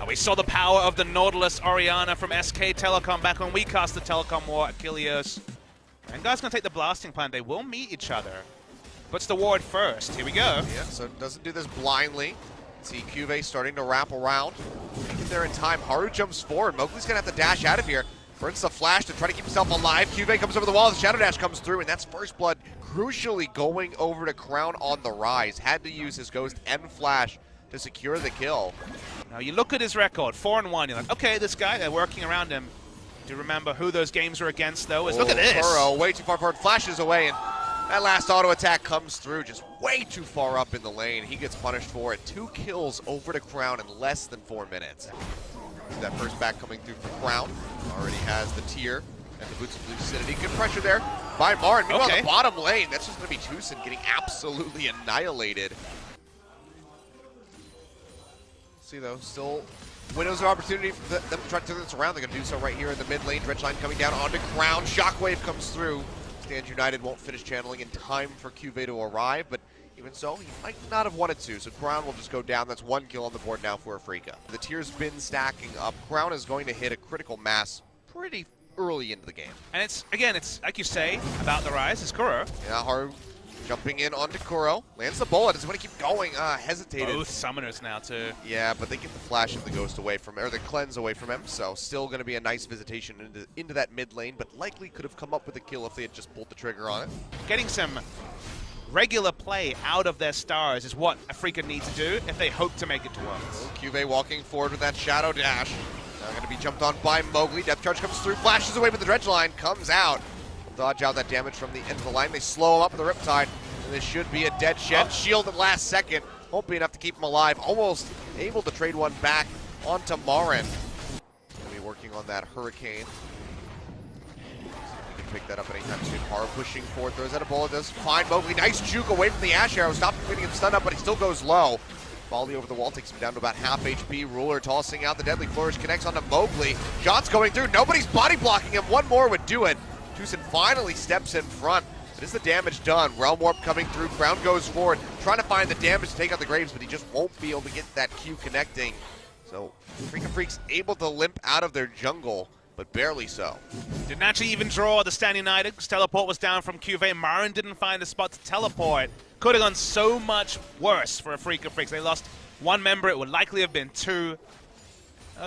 We saw the power of the Nautilus Orianna from SK Telecom back when we cast the Telecom War at Kilios. And guys gonna take the blasting plan. They will meet each other. Puts the ward first. Here we go. Yeah, so doesn't do this blindly. See Cuvee starting to wrap around. Get there in time. Haru jumps forward. Mowgli's gonna have to dash out of here. Burns the flash to try to keep himself alive. Cuvee comes over the wall. The Shadow Dash comes through, and that's First Blood crucially going over to Crown on the rise. Had to use his Ghost and Flash to secure the kill. Now you look at his record, 4-1. You're like, okay, this guy, they're working around him. Do you remember who those games were against, though? Look at this. Kuro way too far forward, flashes away, and that last auto attack comes through just way too far up in the lane. He gets punished for it. 2 kills over to Crown in less than 4 minutes. That first back coming through for Crown. Already has the tier and the boots of lucidity. Good pressure there by Marin. Meanwhile, the bottom lane, that's just going to be Tucson getting absolutely annihilated. See though, still windows of opportunity for them to try to turn this around. They're going to do so right here in the mid lane. Dredge line coming down onto Crown. Shockwave comes through. Stand United won't finish channeling in time for Cuvee to arrive, but even so, he might not have wanted to. So Crown will just go down. That's 1 kill on the board now for Afreeca. The tier's been stacking up. Crown is going to hit a critical mass pretty early into the game. And it's, again, it's like you say about the rise, it's Kuro. Yeah, Haru jumping in onto Kuro. Lands the bullet. Doesn't want to keep going. Hesitated. Both summoners now, too. Yeah, but they get the flash of the Ghost away from him, or the cleanse away from him. So still going to be a nice visitation into that mid lane, but likely could have come up with a kill if they had just pulled the trigger on it. Getting some regular play out of their stars is what Afreeca need to do if they hope to make it to Worlds. Cuvee walking forward with that Shadow Dash. Now going to be jumped on by Mowgli. Depth charge comes through, flashes away, but the Dredge line comes out. Dodge out that damage from the end of the line. They slow him up with the Riptide, and this should be a dead Shed. Shield at last second. Won't be enough to keep him alive. Almost able to trade one back onto Marin. Gonna be working on that Hurricane. He can pick that up anytime soon. Haru pushing forward, throws out a bullet, does find Mowgli. Nice juke away from the Ash Arrow. Stops him getting him stunned up, but he still goes low. Volley over the wall takes him down to about half HP. Ruler tossing out the Deadly Flourish, connects onto Mowgli. Shots going through, nobody's body blocking him. One more would do it. Tucson finally steps in front. But is the damage done? Realm Warp coming through, Crown goes forward, trying to find the damage to take out the Graves, but he just won't be able to get that Q connecting. So Freaka Freaks able to limp out of their jungle, but barely so. Didn't actually even draw the Stand United because teleport was down from Cuvee. Marin didn't find a spot to teleport. Could have gone so much worse for Freaka Freaks. They lost 1 member, it would likely have been 2.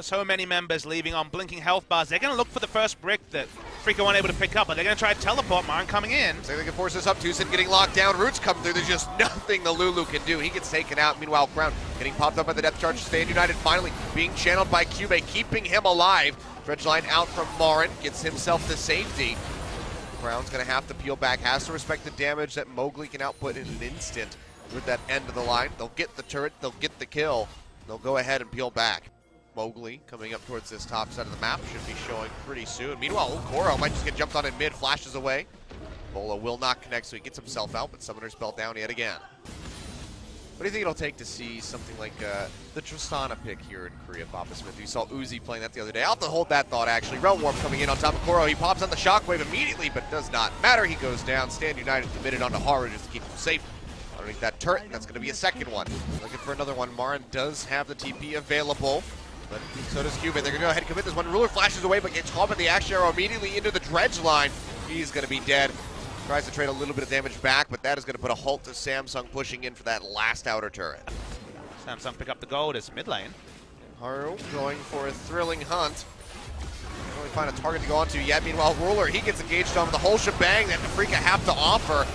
So many members leaving on blinking health bars. They're going to look for the first brick that Freaka weren't able to pick up, but they're going to try to teleport. Marin coming in. So they can force this up. Tucson getting locked down. Roots come through. There's just nothing the Lulu can do. He gets taken out. Meanwhile, Crown getting popped up by the depth charge. Stand United finally being channeled by Cuvee, keeping him alive. Dredge line out from Marin. Gets himself to safety. Crown's going to have to peel back. Has to respect the damage that Mowgli can output in an instant with that end of the line. They'll get the turret. They'll get the kill. They'll go ahead and peel back. Mowgli coming up towards this top side of the map should be showing pretty soon. Meanwhile, Kuro might just get jumped on in mid, flashes away. Bola will not connect, so he gets himself out, but Summoner's Belt down yet again. What do you think it'll take to see something like the Tristana pick here in Korea, Papa Smith? You saw Uzi playing that the other day. I'll have to hold that thought, actually. Realm Warp coming in on top of Kuro. He pops on the Shockwave immediately, but does not matter. He goes down. Stand United committed onto Haru just to keep him safe. Underneath that turret, that's going to be a second one. Looking for another one. Marin does have the TP available. But so does Cuvee. They're going to go ahead and commit this one. Ruler flashes away, but gets caught by the Ash Arrow immediately into the Dredge line. He's going to be dead. Tries to trade a little bit of damage back, but that is going to put a halt to Samsung pushing in for that last outer turret. Samsung pick up the gold as mid lane. Haru going for a thrilling hunt. Can't really find a target to go onto yet. Meanwhile, Ruler, he gets engaged on the whole shebang that Afreeca have to offer.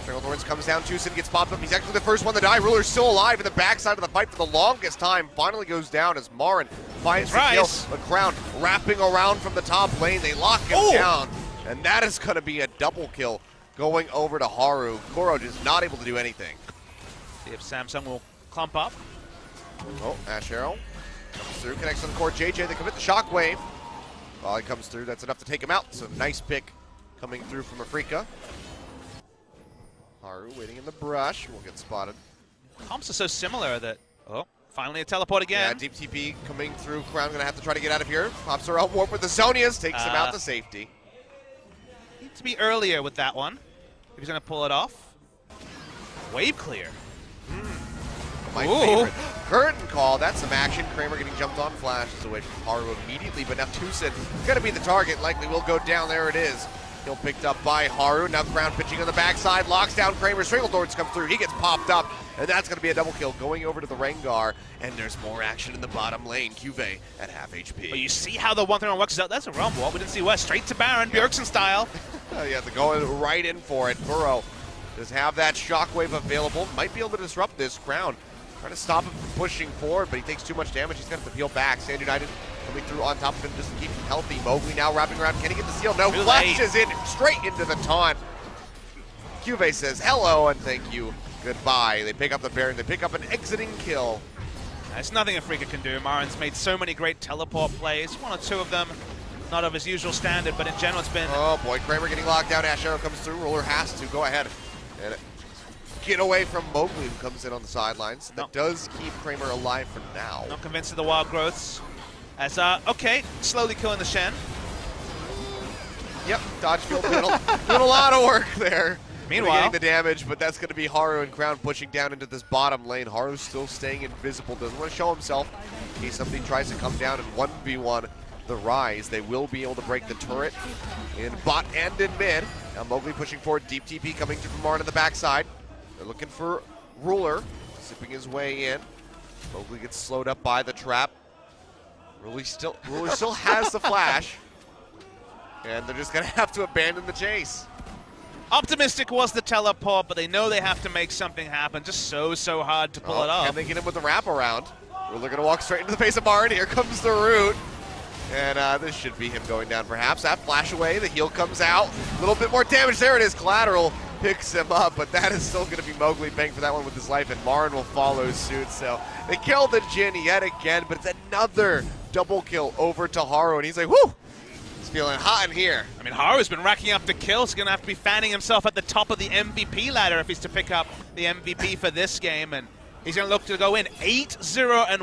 Stranglethorns comes down, Tucson gets popped up. He's actually the first one to die. Ruler's still alive in the backside of the fight for the longest time. Finally goes down as Marin finds the kill. But Crown wrapping around from the top lane. They lock him down. And that is going to be a double kill going over to Haru. Kuro just not able to do anything. See if Samsung will clump up. Oh, Ash Arrow comes through, connects on the core. JJ, they commit the Shockwave. Volley comes through, that's enough to take him out. So nice pick coming through from Afreeca. Haru waiting in the brush, will get spotted. Comps are so similar that, finally a teleport again. Yeah, deep TP coming through. Crown gonna have to try to get out of here. Pops her out warp with the Zonias, takes him out to safety. Need to be earlier with that one, if he's gonna pull it off. Wave clear. My favorite. Curtain call, that's some action. Kramer getting jumped on, flashes away from Haru immediately, but now Tucson is going to be the target. Likely will go down. There it is. Kill picked up by Haru. Now Crown pitching on the backside, locks down Kramer. Strangledords come through. He gets popped up, and that's going to be a double kill going over to the Rengar. And there's more action in the bottom lane. Cuvée at half HP. But you see how the 1-3-1 works out. That's a rumble. We didn't see West. Straight to Baron, Bjergsen style. Yeah, they're going right in for it. Burrow does have that shockwave available. Might be able to disrupt this. Crown trying to stop him from pushing forward, but he takes too much damage. He's going to have to peel back. Stand United coming through on top of him just to keep him healthy. Mowgli now wrapping around. Can he get the steal? No. Flashes in straight into the taunt. Cuvée says hello and thank you. Goodbye. They pick up the Baron. They pick up an exiting kill. There's nothing Afreeca can do. Marin's made so many great teleport plays. One or two of them not of his usual standard, but in general it's been... Oh boy, Kramer getting locked down. Ash Arrow comes through. Ruler has to go ahead and get away from Mowgli, who comes in on the sidelines. That does keep Kramer alive for now. Not convinced of the wild growths. As, okay, slowly killing the Shen. Yep, Dodgefield doing a lot of work there. Meanwhile, getting the damage, but that's going to be Haru and Crown pushing down into this bottom lane. Haru's still staying invisible, doesn't want to show himself in case somebody tries to come down and 1v1 the Rise. They will be able to break the turret in bot and in mid. Now Mowgli pushing forward, deep TP coming through from Marn on the backside. They're looking for Ruler, zipping his way in. Mowgli gets slowed up by the trap. Ruler still has the flash, and they're just going to have to abandon the chase. Optimistic was the teleport, but they know they have to make something happen. Just so hard to pull it off. Can they get him with the wraparound? Ruler going to walk straight into the face of Marn. Here comes the root. And this should be him going down perhaps. That flash away, the heal comes out. A little bit more damage. There it is. Collateral picks him up, but that is still going to be Mowgli paying for that one with his life, and Marn will follow suit. So they kill the Jhin yet again, but it's another double kill over to Haru, and he's like, whoo! He's feeling hot in here. I mean, Haru's been racking up the kills. He's going to have to be fanning himself at the top of the MVP ladder if he's to pick up the MVP for this game, and he's going to look to go in 8-0-1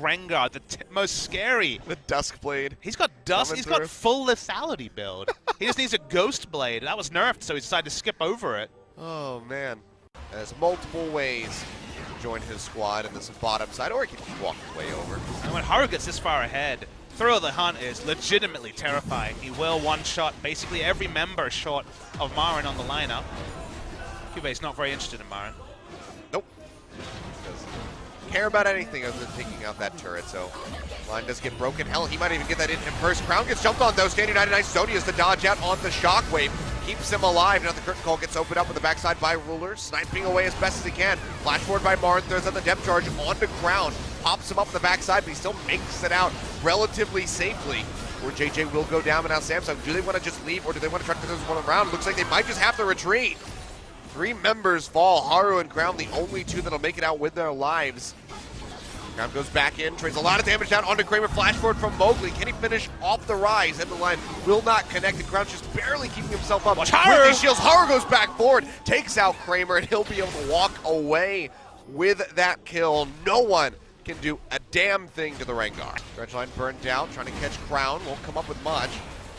Rengar, the most scary. The Duskblade. He's got dust. He's got full lethality build. He just needs a Ghost Blade. That was nerfed, so he decided to skip over it. Oh, man. There's multiple ways to join his squad in this bottom side, or he can walk his way over. And when Haru gets this far ahead, Thrill of the Hunt is legitimately terrifying. He will one-shot basically every member short of Marin on the lineup. Cuvé's not very interested in Marin. Nope. Doesn't care about anything other than taking out that turret, so line does get broken. Hell, he might even get that in him first. Crown gets jumped on though. Stand United Nice Zonia's to dodge out on the shockwave. Keeps him alive. Now the curtain call gets opened up with the backside by Ruler. Sniping away as best as he can. Flash forward by Marn. Throws out the depth charge onto Crown. Pops him up the backside, but he still makes it out relatively safely. Where JJ will go down, but now Samsung, do they want to just leave or do they want to try to finish one around? Looks like they might just have to retreat. 3 members fall. Haru and Crown, the only 2 that'll make it out with their lives. Crown goes back in, trades a lot of damage down onto Kramer. Flash forward from Mowgli. Can he finish off the Rise? And the line will not connect. And Crown's just barely keeping himself up. Watch Haru! With these shields, Haru goes back forward, takes out Kramer, and he'll be able to walk away with that kill. No one can do a damn thing to the Rengar. Dredgeline burned down, trying to catch Crown. Won't come up with much.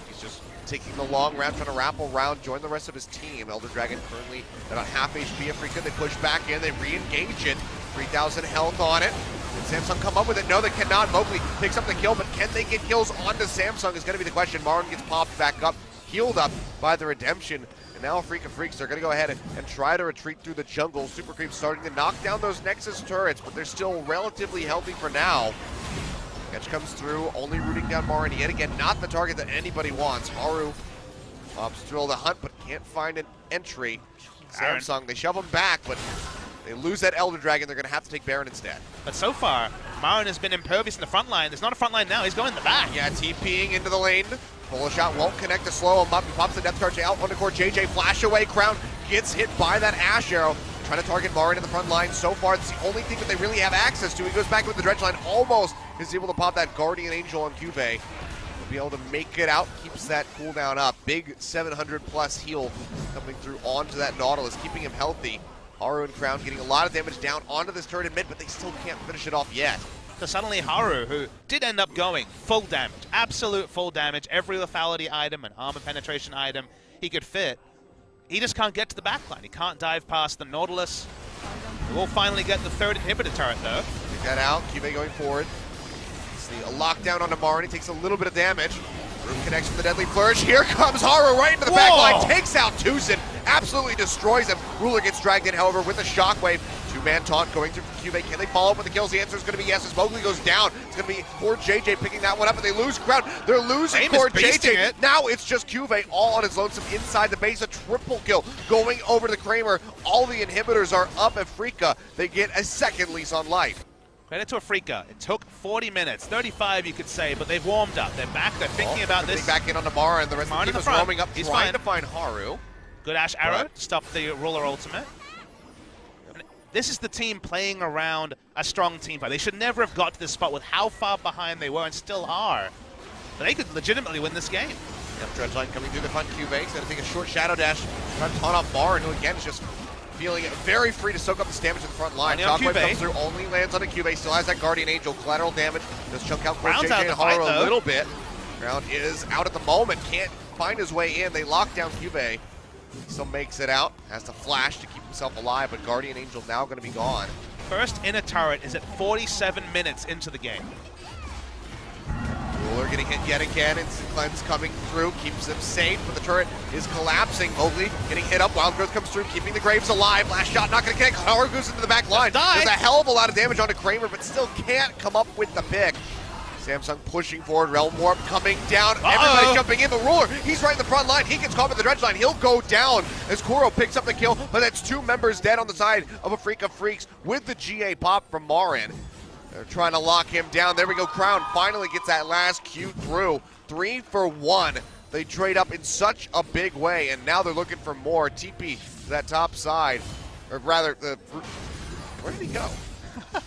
He's just taking the long route, trying to wrap around, join the rest of his team. Elder Dragon currently at about half HP. Afreeca, they push back in, they re-engage it. 3,000 health on it. Can Samsung come up with it? No, they cannot. Mowgli picks up the kill, but can they get kills onto Samsung is going to be the question. Marn gets popped back up, healed up by the Redemption. And now Afreeca Freaks, they're going to go ahead and try to retreat through the jungle. Super Creep starting to knock down those Nexus turrets, but they're still relatively healthy for now. Catch comes through, only rooting down Marin yet again. Not the target that anybody wants. Haru opts Thrill the Hunt, but can't find an entry. Samsung, they shove him back, but they lose that Elder Dragon. They're going to have to take Baron instead. But so far, Marin has been impervious in the front line. There's not a front line now. He's going in the back. Yeah, TPing into the lane. Pull shot won't connect to slow him up. He pops the depth charge out on the core. JJ flash away. Crown gets hit by that Ash Arrow. Trying to target Marin in the front line. So far, it's the only thing that they really have access to. He goes back with the dredge line. Almost is able to pop that Guardian Angel on Cuvée. He'll be able to make it out. Keeps that cooldown up. Big 700 plus heal coming through onto that Nautilus, keeping him healthy. Haru and Crown getting a lot of damage down onto this turret in mid, but they still can't finish it off yet. So suddenly Haru, who did end up going full damage, absolute full damage, every lethality item and armor penetration item he could fit, he just can't get to the backline. He can't dive past the Nautilus. We'll finally get the third inhibitor turret, though. Take that out. QB going forward. See a lockdown onto Marin. He takes a little bit of damage. Room connects with the deadly flourish. Here comes Haru right into the back line. Takes out Tucson. Absolutely destroys him. Ruler gets dragged in, however, with a shockwave. Two-man taunt going through from QB. Can they follow up with the kills? The answer is going to be yes, as Mowgli goes down. It's going to be Core JJ picking that one up, and they lose ground. They're losing Fame is Core beasting JJ. it. Now it's just QB all on his lonesome inside the base. A triple kill going over to Kramer. All the inhibitors are up. Afrika, they get a second lease on life. Credit to Afrika. It took 40 minutes, 35 you could say, but they've warmed up. They're back. They're thinking about this. Back in on Namara, and the rest of the team is roaming up, trying to find Haru. Good Ash Arrow to stop the Ruler ultimate. And this is the team playing around a strong team fight. They should never have got to this spot with how far behind they were and still are. But they could legitimately win this game. Yep, Dredgeline coming through the front. QBake's going to take a short shadow dash, trying to taunt off Marin, who again is just feeling very free to soak up this damage in the front line. Shockwave comes through, only lands on a QB, still has that Guardian Angel, collateral damage, does chunk out Core JJ and Haru a little bit. Ground is out at the moment, can't find his way in. They lock down QB. Still makes it out, has to flash to keep himself alive, but Guardian Angel now going to be gone. First inner turret is at 47 minutes into the game. Ruler getting hit yet again, and Cleanse coming through, keeps them safe, but the turret is collapsing. Mowgli getting hit up, Wild Growth comes through, keeping the Graves alive. Last shot not going to connect, Haru goes into the back line. Does a hell of a lot of damage onto Kramer, but still can't come up with the pick. Samsung pushing forward, Realm Warp coming down, everybody jumping in, but Ruler, he's right in the front line, he gets caught with the dredge line, he'll go down as Kuro picks up the kill, but that's two members dead on the side of Afrika Freaks with the GA pop from Marin. They're trying to lock him down. There we go. Crown finally gets that last Q through. 3 for 1. They trade up in such a big way, and now they're looking for more. TP to that top side. Or rather, where did he go?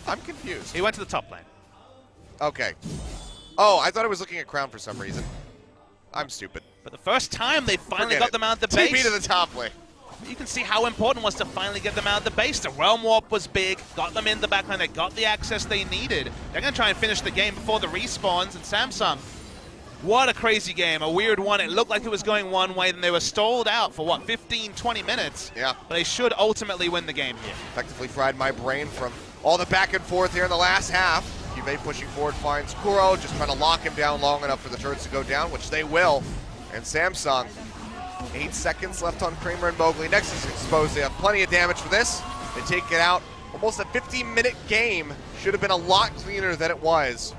I'm confused. He went to the top lane. Okay. Oh, I thought I was looking at Crown for some reason. I'm stupid. But the first time they finally got them out of the base. TP to the top lane. You can see how important it was to finally get them out of the base. The Realm Warp was big, got them in the backline, they got the access they needed. They're going to try and finish the game before the respawns, and Samsung, what a crazy game, a weird one. It looked like it was going one way, and they were stalled out for, what, 15, 20 minutes? Yeah. But they should ultimately win the game here. Effectively fried my brain from all the back and forth here in the last half. QB pushing forward finds Kuro, just trying to lock him down long enough for the turrets to go down, which they will. And Samsung, 8 seconds left on Kramer and Mowgli. Nexus exposed. They have plenty of damage for this. They take it out. Almost a 15-minute game. Should have been a lot cleaner than it was.